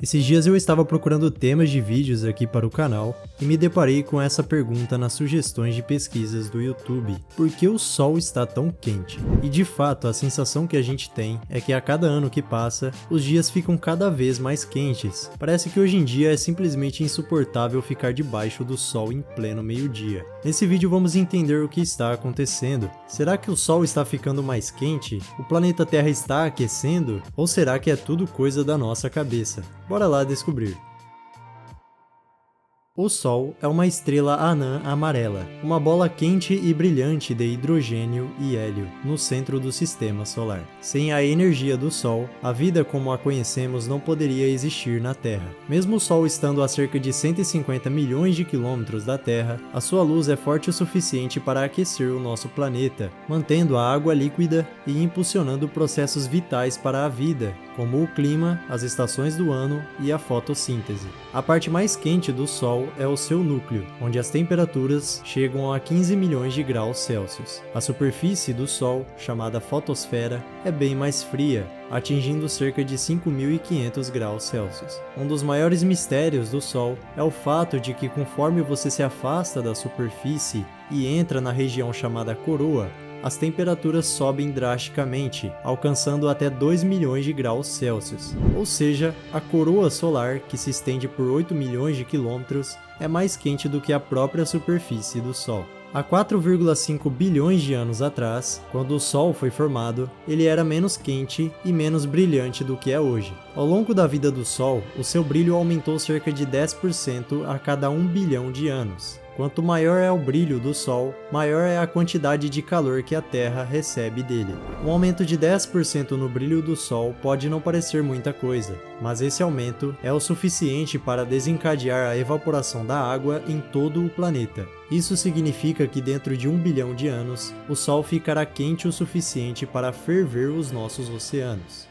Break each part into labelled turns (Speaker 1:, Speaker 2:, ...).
Speaker 1: Esses dias eu estava procurando temas de vídeos aqui para o canal e me deparei com essa pergunta nas sugestões de pesquisas do YouTube: por que o Sol está tão quente? E de fato, a sensação que a gente tem é que a cada ano que passa, os dias ficam cada vez mais quentes. Parece que hoje em dia é simplesmente insuportável ficar debaixo do Sol em pleno meio-dia. Nesse vídeo vamos entender o que está acontecendo. Será que o Sol está ficando mais quente? O planeta Terra está aquecendo? Ou será que é tudo coisa da nossa cabeça? Bora lá descobrir. O Sol é uma estrela anã amarela, uma bola quente e brilhante de hidrogênio e hélio no centro do sistema solar. Sem a energia do Sol, a vida como a conhecemos não poderia existir na Terra. Mesmo o Sol estando a cerca de 150 milhões de quilômetros da Terra, a sua luz é forte o suficiente para aquecer o nosso planeta, mantendo a água líquida e impulsionando processos vitais para a vida, como o clima, as estações do ano e a fotossíntese. A parte mais quente do Sol é o seu núcleo, onde as temperaturas chegam a 15 milhões de graus Celsius. A superfície do Sol, chamada fotosfera, é bem mais fria, atingindo cerca de 5.500 graus Celsius. Um dos maiores mistérios do Sol é o fato de que conforme você se afasta da superfície e entra na região chamada coroa, as temperaturas sobem drasticamente, alcançando até 2 milhões de graus Celsius. Ou seja, a coroa solar, que se estende por 8 milhões de quilômetros, é mais quente do que a própria superfície do Sol. Há 4,5 bilhões de anos atrás, quando o Sol foi formado, ele era menos quente e menos brilhante do que é hoje. Ao longo da vida do Sol, o seu brilho aumentou cerca de 10% a cada 1 bilhão de anos. Quanto maior é o brilho do Sol, maior é a quantidade de calor que a Terra recebe dele. Um aumento de 10% no brilho do Sol pode não parecer muita coisa, mas esse aumento é o suficiente para desencadear a evaporação da água em todo o planeta. Isso significa que dentro de 1 bilhão de anos, o Sol ficará quente o suficiente para ferver os nossos oceanos.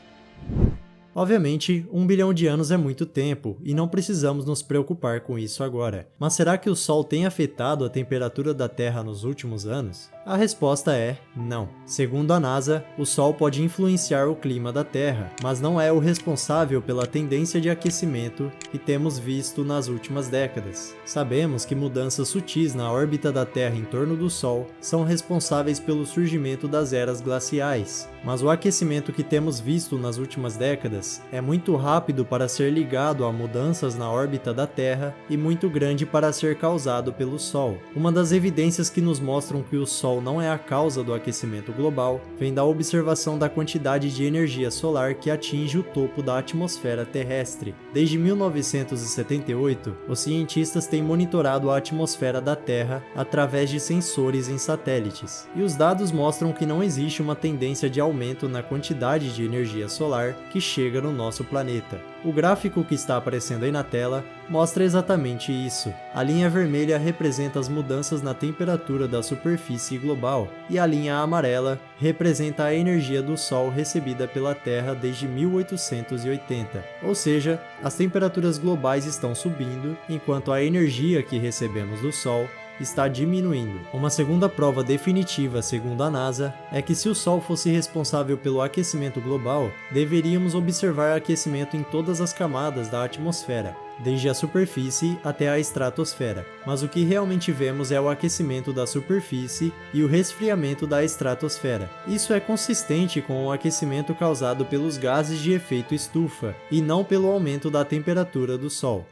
Speaker 1: Obviamente, 1 bilhão de anos é muito tempo, e não precisamos nos preocupar com isso agora. Mas será que o Sol tem afetado a temperatura da Terra nos últimos anos? A resposta é não. Segundo a NASA, o Sol pode influenciar o clima da Terra, mas não é o responsável pela tendência de aquecimento que temos visto nas últimas décadas. Sabemos que mudanças sutis na órbita da Terra em torno do Sol são responsáveis pelo surgimento das eras glaciais, mas o aquecimento que temos visto nas últimas décadas é muito rápido para ser ligado a mudanças na órbita da Terra e muito grande para ser causado pelo Sol. Uma das evidências que nos mostram que o Sol não é a causa do aquecimento global vem da observação da quantidade de energia solar que atinge o topo da atmosfera terrestre. Desde 1978, os cientistas têm monitorado a atmosfera da Terra através de sensores em satélites, e os dados mostram que não existe uma tendência de aumento na quantidade de energia solar que chega no nosso planeta. O gráfico que está aparecendo aí na tela mostra exatamente isso. A linha vermelha representa as mudanças na temperatura da superfície global, e a linha amarela representa a energia do Sol recebida pela Terra desde 1880. Ou seja, as temperaturas globais estão subindo, enquanto a energia que recebemos do Sol está diminuindo. Uma segunda prova definitiva, segundo a NASA, é que se o Sol fosse responsável pelo aquecimento global, deveríamos observar aquecimento em todas as camadas da atmosfera, desde a superfície até a estratosfera. Mas o que realmente vemos é o aquecimento da superfície e o resfriamento da estratosfera. Isso é consistente com o aquecimento causado pelos gases de efeito estufa, e não pelo aumento da temperatura do Sol.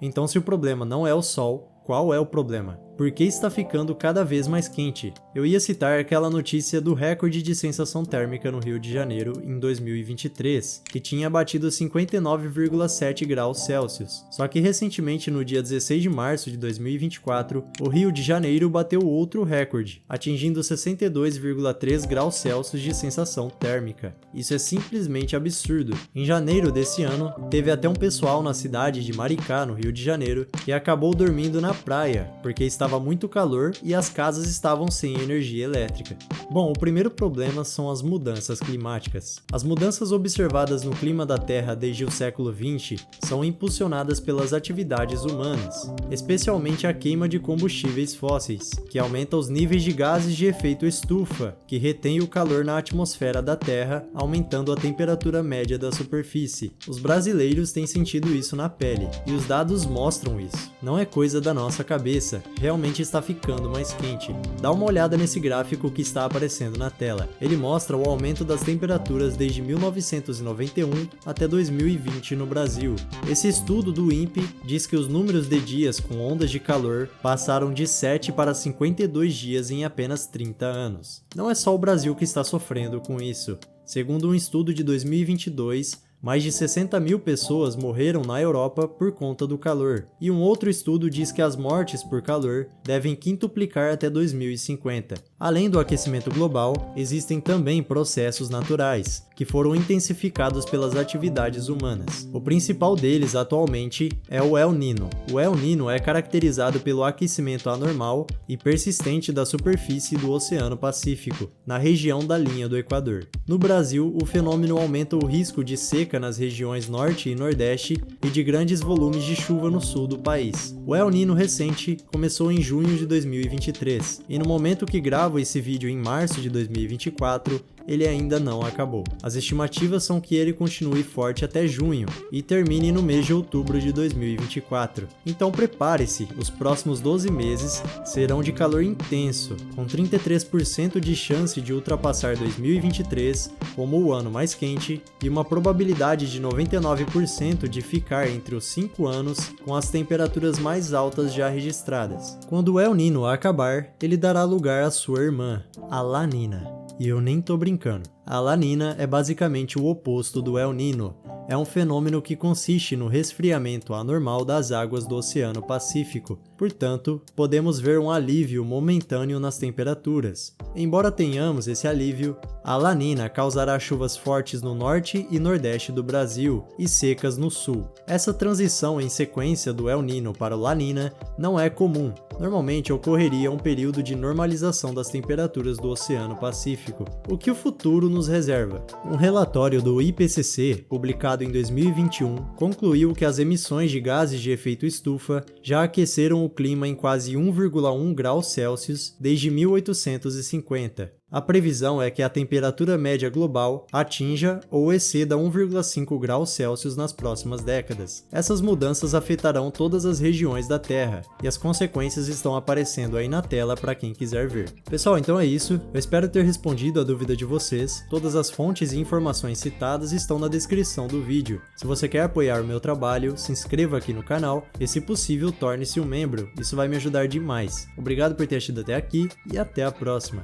Speaker 1: Então, se o problema não é o Sol, qual é o problema? Por que está ficando cada vez mais quente? Eu ia citar aquela notícia do recorde de sensação térmica no Rio de Janeiro em 2023, que tinha batido 59,7 graus Celsius. Só que recentemente, no dia 16 de março de 2024, o Rio de Janeiro bateu outro recorde, atingindo 62,3 graus Celsius de sensação térmica. Isso é simplesmente absurdo. Em janeiro desse ano, teve até um pessoal na cidade de Maricá, no Rio de Janeiro, que acabou dormindo na praia, porque estava estava muito calor e as casas estavam sem energia elétrica. Bom, o primeiro problema são as mudanças climáticas. As mudanças observadas no clima da Terra desde o século XX são impulsionadas pelas atividades humanas, especialmente a queima de combustíveis fósseis, que aumenta os níveis de gases de efeito estufa, que retém o calor na atmosfera da Terra, aumentando a temperatura média da superfície. Os brasileiros têm sentido isso na pele, e os dados mostram isso. Não é coisa da nossa cabeça, realmente está ficando mais quente. Dá uma olhada nesse gráfico que está aparecendo na tela. Ele mostra o aumento das temperaturas desde 1991 até 2020 no Brasil. Esse estudo do INPE diz que os números de dias com ondas de calor passaram de 7 para 52 dias em apenas 30 anos. Não é só o Brasil que está sofrendo com isso. Segundo um estudo de 2022, mais de 60 mil pessoas morreram na Europa por conta do calor, e um outro estudo diz que as mortes por calor devem quintuplicar até 2050. Além do aquecimento global, existem também processos naturais, que foram intensificados pelas atividades humanas. O principal deles atualmente é o El Niño. O El Niño é caracterizado pelo aquecimento anormal e persistente da superfície do Oceano Pacífico, na região da linha do Equador. No Brasil, o fenômeno aumenta o risco de seca nas regiões Norte e Nordeste e de grandes volumes de chuva no sul do país. O El Niño recente começou em junho de 2023, e no momento que gravo esse vídeo em março de 2024, ele ainda não acabou. As estimativas são que ele continue forte até junho e termine no mês de outubro de 2024. Então prepare-se, os próximos 12 meses serão de calor intenso, com 33% de chance de ultrapassar 2023 como o ano mais quente e uma probabilidade de 99% de ficar entre os 5 anos com as temperaturas mais altas já registradas. Quando o El Niño acabar, ele dará lugar à sua irmã, a La Niña. E eu nem tô brincando. A La Niña é basicamente o oposto do El Niño. É um fenômeno que consiste no resfriamento anormal das águas do Oceano Pacífico. Portanto, podemos ver um alívio momentâneo nas temperaturas. Embora tenhamos esse alívio, a La Niña causará chuvas fortes no norte e nordeste do Brasil e secas no sul. Essa transição em sequência do El Niño para o La Niña não é comum. Normalmente ocorreria um período de normalização das temperaturas do Oceano Pacífico. O que o futuro nos reserva? Um relatório do IPCC, publicado em 2021, concluiu que as emissões de gases de efeito estufa já aqueceram o clima em quase 1,1 graus Celsius desde 1850. A previsão é que a temperatura média global atinja ou exceda 1,5 graus Celsius nas próximas décadas. Essas mudanças afetarão todas as regiões da Terra, e as consequências estão aparecendo aí na tela para quem quiser ver. Pessoal, então é isso. Eu espero ter respondido a dúvida de vocês. Todas as fontes e informações citadas estão na descrição do vídeo. Se você quer apoiar o meu trabalho, se inscreva aqui no canal e, se possível, torne-se um membro. Isso vai me ajudar demais. Obrigado por ter assistido até aqui e até a próxima.